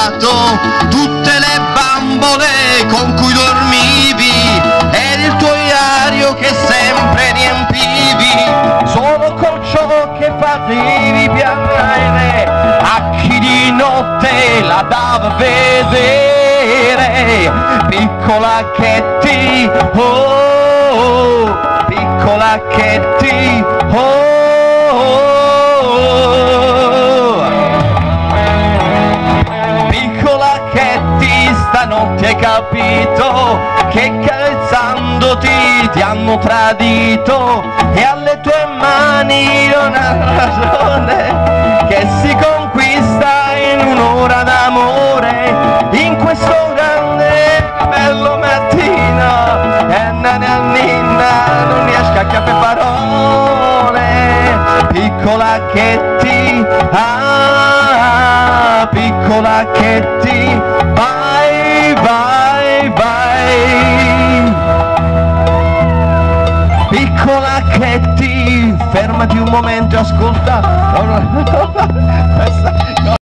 lasciato tutte le bambole con cui dormivi ed il tuo iario che sempre riempivi solo con ciò che facevi piacere a chi di notte la dava a vedere. Piccola Katie, oh, piccola Katie, oh. Piccola Katie, stanotte hai capito che carezzandoti ti hanno tradito e alle tue mani non ha ragione che si conquista in un'ora d'amore in questo grande bello mattino e nananina non riesco a capire parole. Piccola Katie, ah, piccola Katie, vai, vai, vai. Piccola Katie, fermati un momento e ascolta.